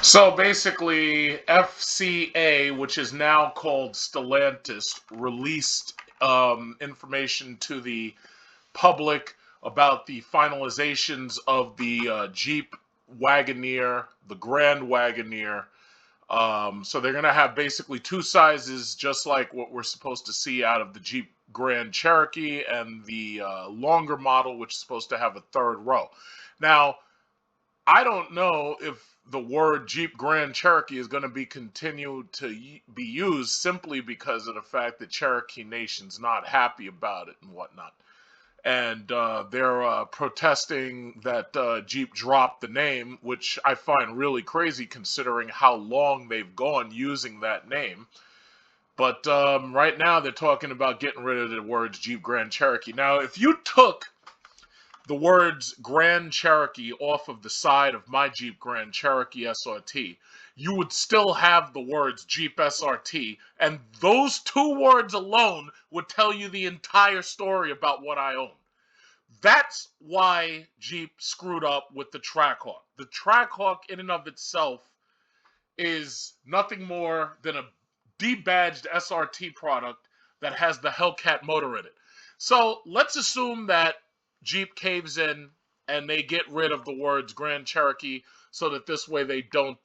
So basically, FCA, which is now called Stellantis, released information to the public about the finalizations of the Jeep Wagoneer, the Grand Wagoneer. So they're going to have basically two sizes, just like what we're supposed to see out of the Jeep Grand Cherokee, and the longer model, which is supposed to have a third row. Now, I don't know if the word Jeep Grand Cherokee is going to be continued to be used simply because of the fact that Cherokee Nation's not happy about it and whatnot. And they're protesting that Jeep dropped the name, which I find really crazy considering how long they've gone using that name. But right now they're talking about getting rid of the words Jeep Grand Cherokee. Now, if you took the words Grand Cherokee off of the side of my Jeep Grand Cherokee SRT, you would still have the words Jeep SRT, and those two words alone would tell you the entire story about what I own. That's why Jeep screwed up with the Trackhawk. The Trackhawk, in and of itself, is nothing more than a debadged SRT product that has the Hellcat motor in it. So let's assume that Jeep caves in and they get rid of the words Grand Cherokee so that this way they don't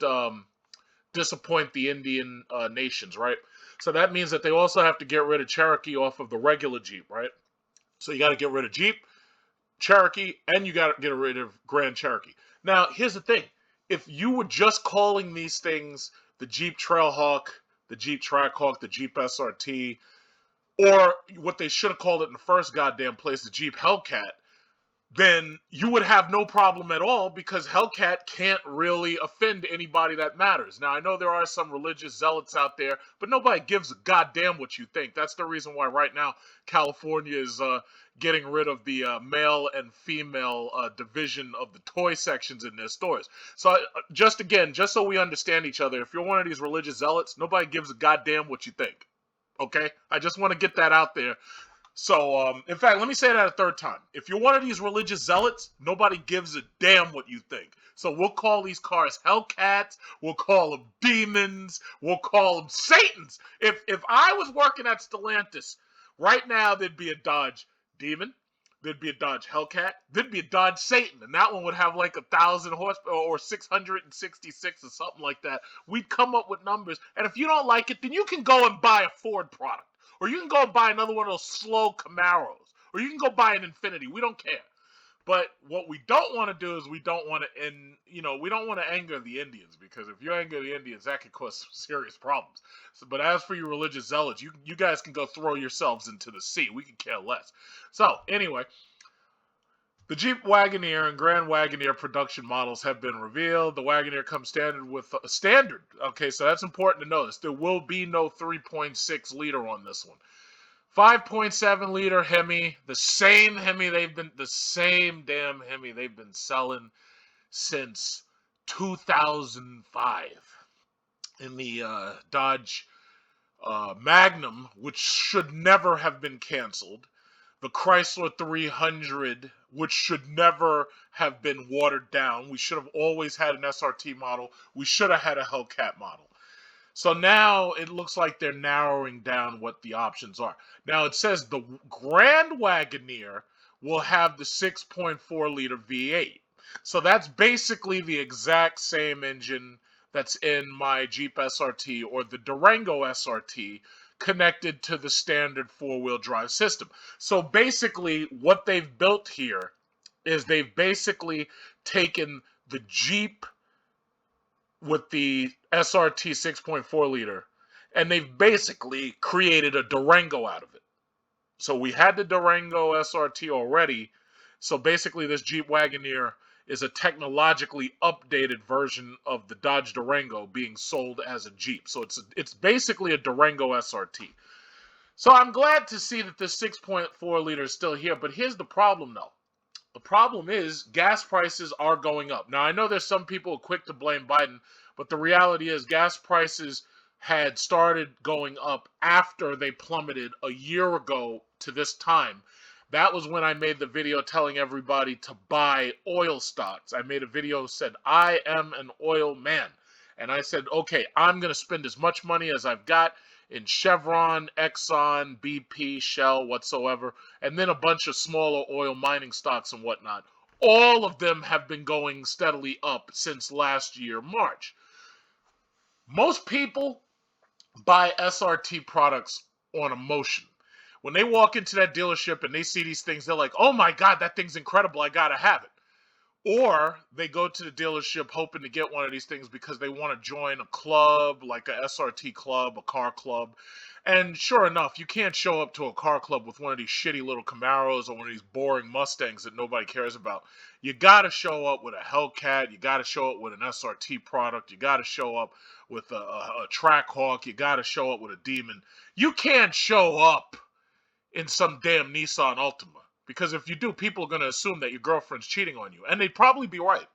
disappoint the Indian nations, right? So that means that they also have to get rid of Cherokee off of the regular Jeep, right? So you got to get rid of Jeep, Cherokee, and you got to get rid of Grand Cherokee. Now, here's the thing. If you were just calling these things the Jeep Trailhawk, the Jeep Trackhawk, the Jeep SRT, or what they should have called it in the first goddamn place, the Jeep Hellcat, then you would have no problem at all because Hellcat can't really offend anybody that matters. Now, I know there are some religious zealots out there, but nobody gives a goddamn what you think. That's the reason why right now California is getting rid of the male and female division of the toy sections in their stores. So just so we understand each other, if you're one of these religious zealots, nobody gives a goddamn what you think. Okay? I just want to get that out there. So, in fact, let me say that a third time. If you're one of these religious zealots, nobody gives a damn what you think. So we'll call these cars Hellcats. We'll call them demons. We'll call them Satans. If I was working at Stellantis, right now there'd be a Dodge Demon. There'd be a Dodge Hellcat. There'd be a Dodge Satan. And that one would have like 1,000 horsepower or 666 or something like that. We'd come up with numbers. And if you don't like it, then you can go and buy a Ford product. Or you can go and buy another one of those slow Camaros. Or you can go buy an Infiniti. We don't care. But what we don't want to do is we don't want to anger the Indians, because if you anger the Indians, that could cause some serious problems. So, but as for you religious zealots, you guys can go throw yourselves into the sea. We can care less. So anyway, the Jeep Wagoneer and Grand Wagoneer production models have been revealed. The Wagoneer comes standard with a standard. Okay, so that's important to notice. There will be no 3.6 liter on this one. 5.7 liter Hemi, the same damn Hemi they've been selling since 2005. In the Dodge Magnum, which should never have been canceled. The Chrysler 300, which should never have been watered down. We should have always had an SRT model. We should have had a Hellcat model. So now it looks like they're narrowing down what the options are. Now it says the Grand Wagoneer will have the 6.4 liter V8. So that's basically the exact same engine that's in my Jeep SRT or the Durango SRT, connected to the standard four-wheel drive system. So basically what they've built here is they've basically taken the Jeep with the SRT 6.4 liter, and they've basically created a Durango out of it. So we had the Durango SRT already. So basically this Jeep Wagoneer is a technologically updated version of the Dodge Durango being sold as a Jeep. So it's basically a Durango SRT. So I'm glad to see that this 6.4 liter is still here, but here's the problem though. The problem is gas prices are going up. Now, I know there's some people quick to blame Biden, but the reality is gas prices had started going up after they plummeted a year ago to this time. That was when I made the video telling everybody to buy oil stocks. I made a video that said, I am an oil man. And I said, okay, I'm going to spend as much money as I've got in Chevron, Exxon, BP, Shell, whatsoever, and then a bunch of smaller oil mining stocks and whatnot. All of them have been going steadily up since last year, March. Most people buy SRT products on emotion. When they walk into that dealership and they see these things, they're like, oh my God, that thing's incredible. I got to have it. Or they go to the dealership hoping to get one of these things because they want to join a club, like a SRT club, a car club. And sure enough, you can't show up to a car club with one of these shitty little Camaros or one of these boring Mustangs that nobody cares about. You got to show up with a Hellcat. You got to show up with an SRT product. You got to show up with a Trackhawk. You got to show up with a Demon. You can't show up in some damn Nissan Altima. Because if you do, people are going to assume that your girlfriend's cheating on you. And they'd probably be right.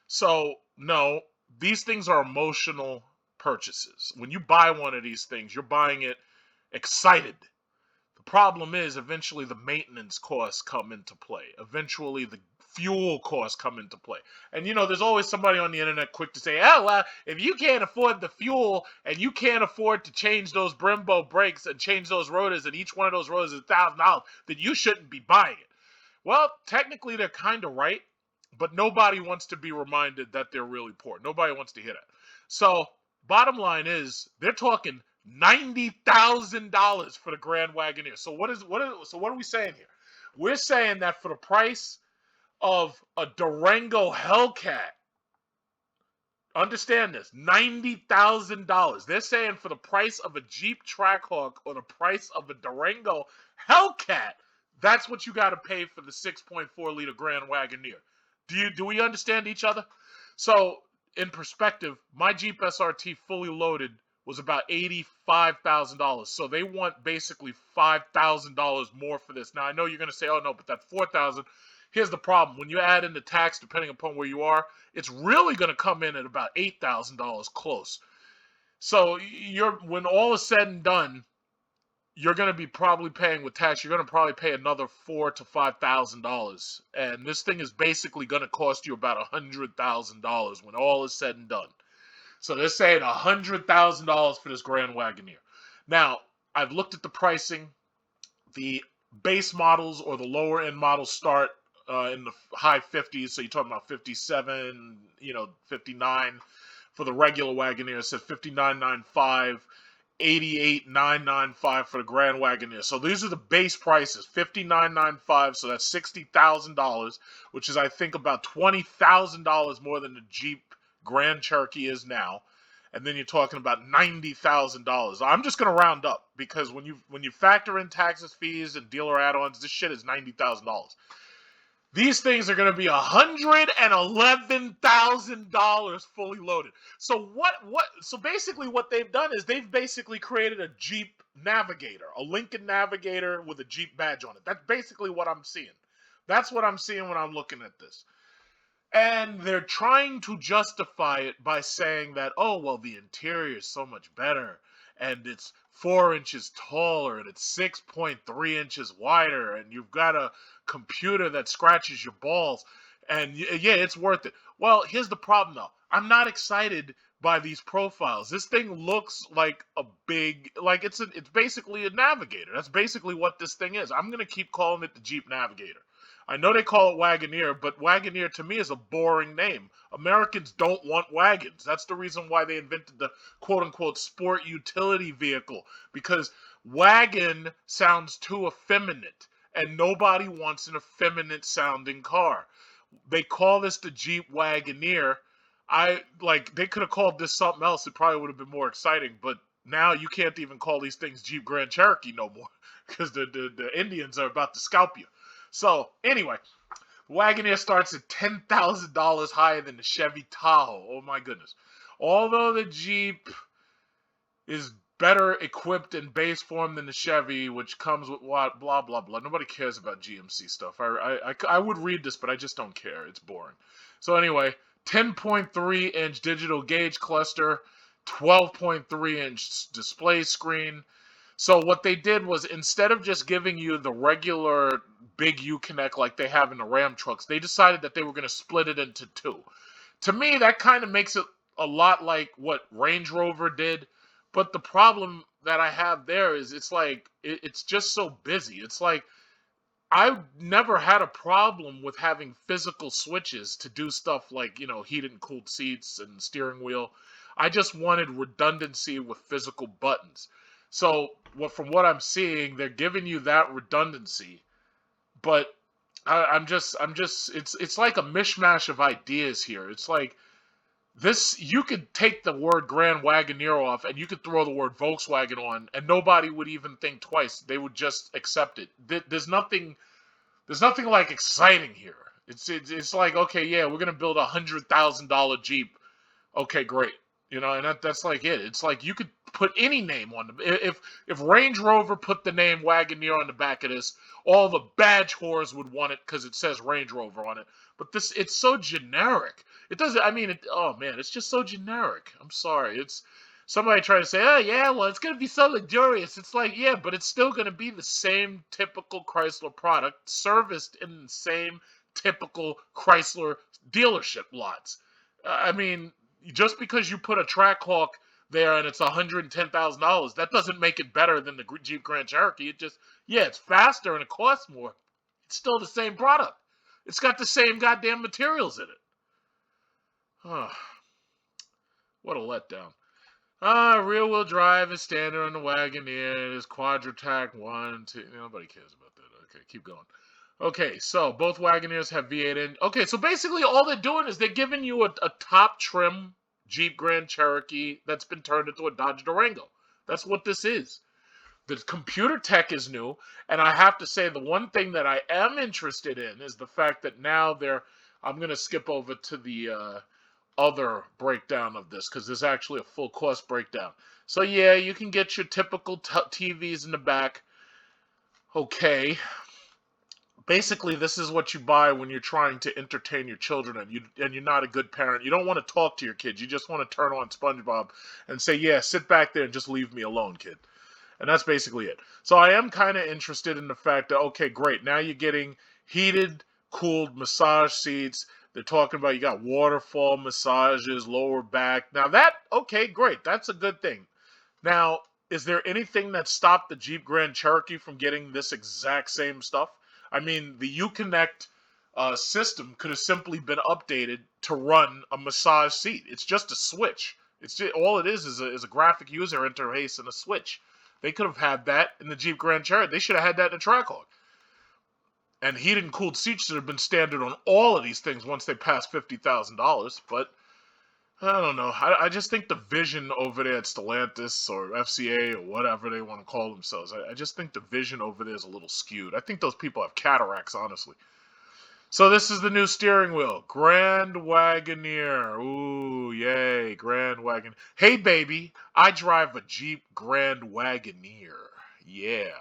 So, no, these things are emotional purchases. When you buy one of these things, you're buying it excited. The problem is, eventually the maintenance costs come into play. Eventually the fuel costs come into play. And, there's always somebody on the internet quick to say, oh, well, if you can't afford the fuel and you can't afford to change those Brembo brakes and change those rotors, and each one of those rotors is $1,000, then you shouldn't be buying it. Well, technically they're kind of right, but nobody wants to be reminded that they're really poor. Nobody wants to hear that. So, bottom line is, they're talking $90,000 for the Grand Wagoneer. So what are we saying here? We're saying that for the price of a Durango Hellcat, understand this, $90,000. They're saying for the price of a Jeep Trackhawk or the price of a Durango Hellcat, that's what you got to pay for the 6.4 liter Grand Wagoneer. Do we understand each other? So, in perspective, my Jeep SRT fully loaded was about $85,000. So they want basically $5,000 more for this. Now, I know you're going to say, oh no, but that $4,000. Here's the problem. When you add in the tax, depending upon where you are, it's really going to come in at about $8,000 close. So when all is said and done, you're going to be probably paying with tax. You're going to probably pay another $4,000 to $5,000. And this thing is basically going to cost you about $100,000 when all is said and done. So they're saying $100,000 for this Grand Wagoneer. Now, I've looked at the pricing. The base models or the lower end models start in the high 50s. So you're talking about 57, 59 for the regular Wagoneer. It says 59.95, 88,995 for the Grand Wagoneer. So these are the base prices, $59,995. So that's $60,000, which is I think about $20,000 more than the Jeep Grand Cherokee is now. And then you're talking about $90,000. I'm just going to round up because when you factor in taxes, fees, and dealer add-ons, this shit is $90,000. These things are going to be $111,000 fully loaded. So So basically, what they've done is they've basically created a Jeep Navigator, a Lincoln Navigator with a Jeep badge on it. That's basically what I'm seeing. That's what I'm seeing when I'm looking at this. And they're trying to justify it by saying that, oh, well, the interior is so much better, and it's 4 inches taller, and it's 6.3 inches wider, and you've got a computer that scratches your balls, and yeah, it's worth it. Well, here's the problem, though. I'm not excited by these profiles. This thing looks like it's basically a Navigator. That's basically what this thing is. I'm going to keep calling it the Jeep Navigator. I know they call it Wagoneer, but Wagoneer to me is a boring name. Americans don't want wagons. That's the reason why they invented the quote-unquote sport utility vehicle, because wagon sounds too effeminate, and nobody wants an effeminate-sounding car. They call this the Jeep Wagoneer. They could have called this something else. It probably would have been more exciting, but now you can't even call these things Jeep Grand Cherokee no more because the Indians are about to scalp you. So, anyway, Wagoneer starts at $10,000 higher than the Chevy Tahoe. Oh, my goodness. Although the Jeep is better equipped in base form than the Chevy, which comes with what, blah, blah, blah. Nobody cares about GMC stuff. I would read this, but I just don't care. It's boring. So, anyway, 10.3-inch digital gauge cluster, 12.3-inch display screen. So what they did was, instead of just giving you the regular big Uconnect like they have in the Ram trucks, they decided that they were going to split it into two. To me, that kind of makes it a lot like what Range Rover did, but the problem that I have there is it's like it's just so busy. It's like I never had a problem with having physical switches to do stuff like, heated and cooled seats and steering wheel. I just wanted redundancy with physical buttons. So, from what I'm seeing, they're giving you that redundancy, but it's like a mishmash of ideas here. It's like this, you could take the word Grand Wagoneer off and you could throw the word Volkswagen on, and nobody would even think twice. They would just accept it. There's nothing like exciting here. It's like, okay, yeah, we're gonna build $100,000 Jeep. Okay, great. And that's like it. It's like you could put any name on them. If Range Rover put the name Wagoneer on the back of this, all the badge whores would want it because it says Range Rover on it. But it's so generic. It doesn't. I mean, oh man, it's just so generic. I'm sorry. It's somebody trying to say, oh yeah, well, it's gonna be so luxurious. It's like, yeah, but it's still gonna be the same typical Chrysler product serviced in the same typical Chrysler dealership lots. I mean, just because you put a Trackhawk there and it's $110,000, that doesn't make it better than the Jeep Grand Cherokee. It just, yeah, it's faster and it costs more. It's still the same product. It's got the same goddamn materials in it. Oh, what a letdown. Rear-wheel drive is standard on the Wagoneer. It is Quadratec 1, 2. Nobody cares about that. Okay, keep going. Okay, so both Wagoneers have V8 in. Okay, so basically all they're doing is they're giving you a top trim Jeep Grand Cherokee that's been turned into a Dodge Durango. That's what this is. The computer tech is new, and I have to say the one thing that I am interested in is the fact that now I'm going to skip over to the other breakdown of this because there's actually a full cost breakdown. So yeah, you can get your typical TVs in the back. Okay. Basically, this is what you buy when you're trying to entertain your children and you're not a good parent. You don't want to talk to your kids. You just want to turn on SpongeBob and say, yeah, sit back there and just leave me alone, kid. And that's basically it. So I am kind of interested in the fact that, okay, great. Now you're getting heated, cooled massage seats. They're talking about you got waterfall massages, lower back. Now okay, great. That's a good thing. Now, is there anything that stopped the Jeep Grand Cherokee from getting this exact same stuff? I mean, the Uconnect system could have simply been updated to run a massage seat. It's just a switch. All it is a graphic user interface and a switch. They could have had that in the Jeep Grand Cherokee. They should have had that in the Trackhawk. And heated and cooled seats should have been standard on all of these things once they passed $50,000. But I don't know. I just think the vision over there at Stellantis or FCA or whatever they want to call themselves, I just think the vision over there is a little skewed. I think those people have cataracts, honestly. So this is the new steering wheel. Grand Wagoneer. Ooh, yay, Grand Wagoneer. Hey, baby, I drive a Jeep Grand Wagoneer. Yeah.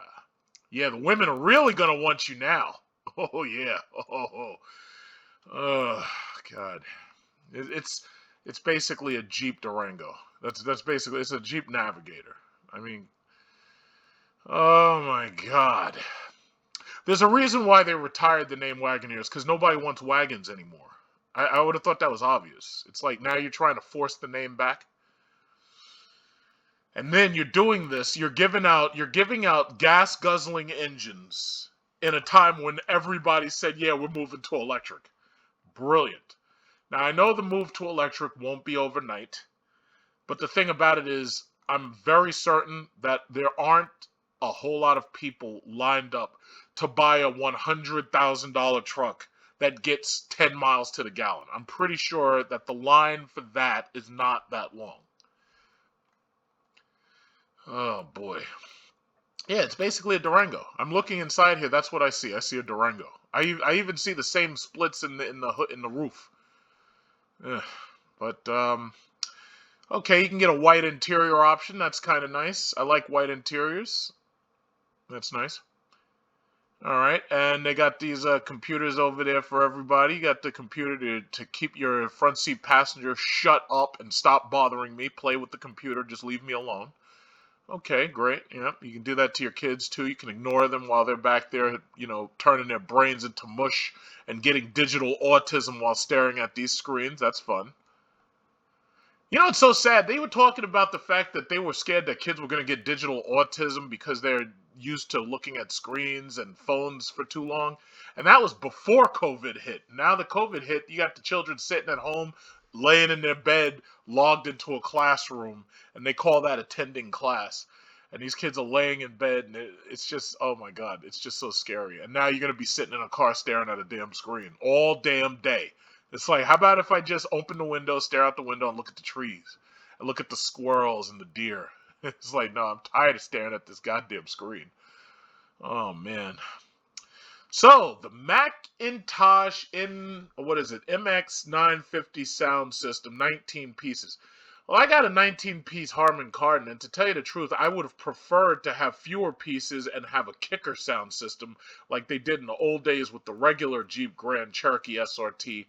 Yeah, the women are really going to want you now. Oh, yeah. Oh, God. It's basically a Jeep Durango. That's basically, it's a Jeep Navigator. I mean, oh my God. There's a reason why they retired the name Wagoneers, because nobody wants wagons anymore. I would have thought that was obvious. It's like now you're trying to force the name back. And then you're doing this, you're giving out gas guzzling engines in a time when everybody said, yeah, we're moving to electric. Brilliant. Now, I know the move to electric won't be overnight, but the thing about it is I'm very certain that there aren't a whole lot of people lined up to buy a $100,000 truck that gets 10 miles to the gallon. I'm pretty sure that the line for that is not that long. Oh, boy. Yeah, it's basically a Durango. I'm looking inside here. That's what I see. I see a Durango. I even see the same splits in the roof. Ugh. But okay, you can get a white interior option. That's kind of nice. I like white interiors. That's nice. All right, and they got these computers over there for everybody. You got the computer to keep your front seat passenger shut up and stop bothering me. Play with the computer. Just leave me alone. Okay, great. Yeah, you can do that to your kids too. You can ignore them while they're back there, turning their brains into mush and getting digital autism while staring at these screens. That's fun. You know, it's so sad. They were talking about the fact that they were scared that kids were going to get digital autism because they're used to looking at screens and phones for too long. And that was before COVID hit. Now the COVID hit, you got the children sitting at home, laying in their bed, logged into a classroom, and they call that attending class. And these kids are laying in bed, and it's just, oh my God, it's just so scary. And now you're going to be sitting in a car staring at a damn screen all damn day. It's like, how about if I just open the window, stare out the window, and look at the trees, and look at the squirrels and the deer? It's like, no, I'm tired of staring at this goddamn screen. Oh man. So the Macintosh what is it? MX950 sound system, 19 pieces. Well, I got a 19-piece Harman Kardon, and to tell you the truth, I would have preferred to have fewer pieces and have a kicker sound system like they did in the old days with the regular Jeep Grand Cherokee SRT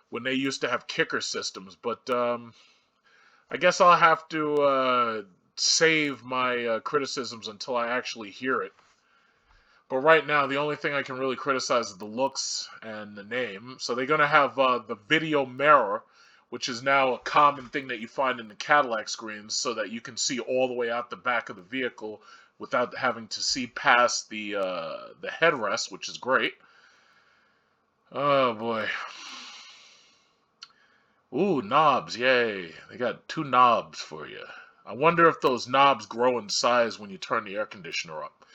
when they used to have kicker systems. But I guess I'll have to save my criticisms until I actually hear it. But right now, the only thing I can really criticize is the looks and the name. So they're going to have the video mirror, which is now a common thing that you find in the Cadillac screens, so that you can see all the way out the back of the vehicle without having to see past the headrest, which is great. Oh boy. Ooh, knobs, yay. They got 2 knobs for you. I wonder if those knobs grow in size when you turn the air conditioner up.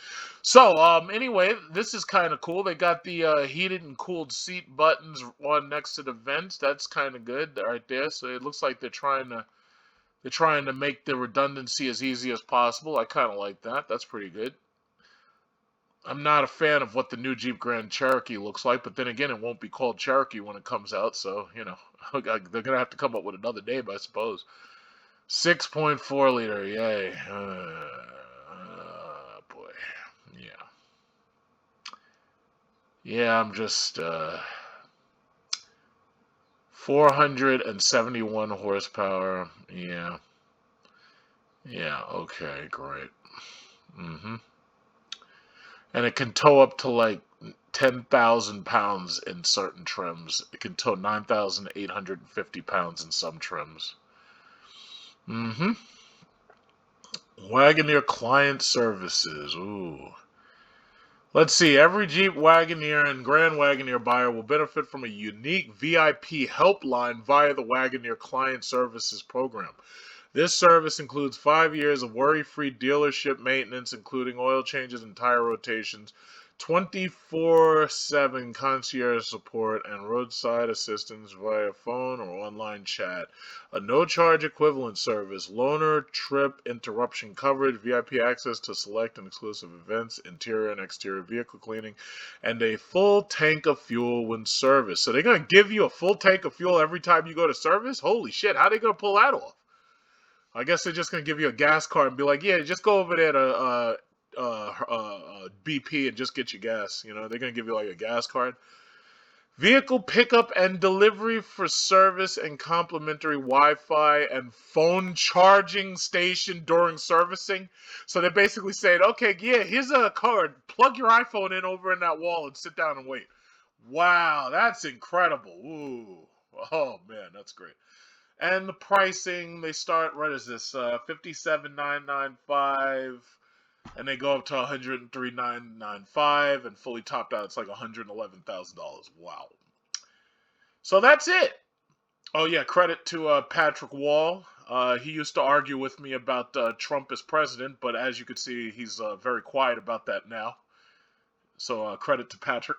So, anyway, this is kind of cool. They got the heated and cooled seat buttons on next to the vents. That's kind of good right there. So it looks like they're trying to make the redundancy as easy as possible. I kind of like that. That's pretty good. I'm not a fan of what the new Jeep Grand Cherokee looks like, but then again, it won't be called Cherokee when it comes out, so, you know, they're going to have to come up with another name, I suppose. 6.4 liter, yay. Boy, yeah. Yeah, I'm just, 471 horsepower, yeah. Yeah, okay, great. Mm-hmm. And it can tow up to like 10,000 pounds in certain trims. It can tow 9,850 pounds in some trims. Mm-hmm. Wagoneer client services. Ooh. Let's see. Every Jeep Wagoneer and Grand Wagoneer buyer will benefit from a unique VIP helpline via the Wagoneer Client Services Program. This service includes 5 years of worry-free dealership maintenance, including oil changes and tire rotations, 24/7 concierge support, and roadside assistance via phone or online chat. A no-charge equivalent service, loaner trip interruption coverage, VIP access to select and exclusive events, interior and exterior vehicle cleaning, and a full tank of fuel when serviced. So they're going to give you a full tank of fuel every time you go to service? Holy shit, how are they going to pull that off? I guess they're just going to give you a gas card and be like, yeah, just go over there to BP and just get your gas. You know, they're going to give you like a gas card. Vehicle pickup and delivery for service and complimentary Wi-Fi and phone charging station during servicing. So they're basically saying, okay, yeah, here's a card. Plug your iPhone in over in that wall and sit down and wait. Wow, that's incredible. Ooh. Oh, man, that's great. And the pricing, they start, what is this, 57,995, and they go up to 103,995, and fully topped out, it's like $111,000. Wow. So that's it. Oh yeah, credit to Patrick Wall. He used to argue with me about Trump as president, but as you can see, he's very quiet about that now. So credit to Patrick.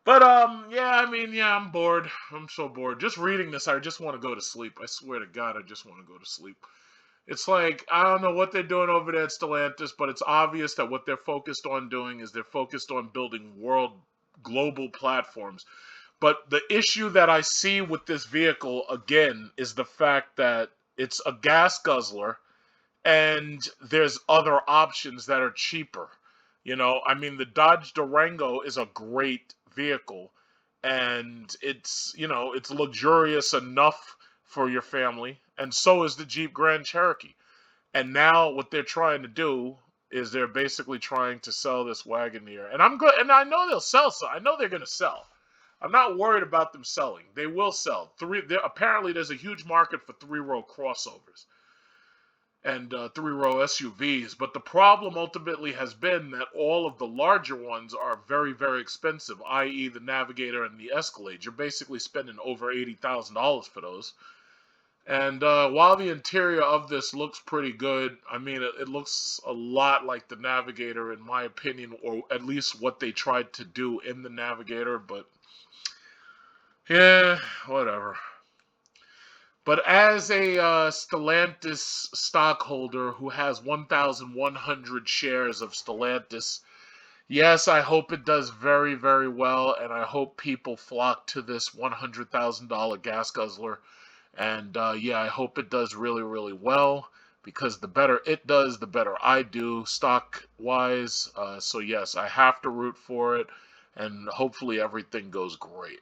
But yeah, I mean, yeah, I'm bored. I'm so bored. Just reading this, I just want to go to sleep. I swear to God, I just want to go to sleep. It's like, I don't know what they're doing over there at Stellantis, but it's obvious that what they're focused on doing is they're focused on building global platforms. But the issue that I see with this vehicle, again, is the fact that it's a gas guzzler and there's other options that are cheaper. You know, I mean, the Dodge Durango is a great vehicle, and it's, you know, it's luxurious enough for your family, and so is the Jeep Grand Cherokee. And now what they're trying to do is they're basically trying to sell this Wagoneer, and I'm good, and I know they'll sell. So I know they're going to sell. I'm not worried about them selling. They will sell. Apparently, there's a huge market for three-row crossovers and three-row SUVs. But the problem ultimately has been that all of the larger ones are very, very expensive, i.e. the Navigator and the Escalade. You're basically spending over $80,000 for those. And while the interior of this looks pretty good, I mean, it looks a lot like the Navigator, in my opinion, or at least what they tried to do in the Navigator. But yeah, whatever. But as a Stellantis stockholder who has 1,100 shares of Stellantis, yes, I hope it does very, very well, and I hope people flock to this $100,000 gas guzzler. And yeah, I hope it does really, really well, because the better it does, the better I do stock-wise. So yes, I have to root for it, and hopefully everything goes great.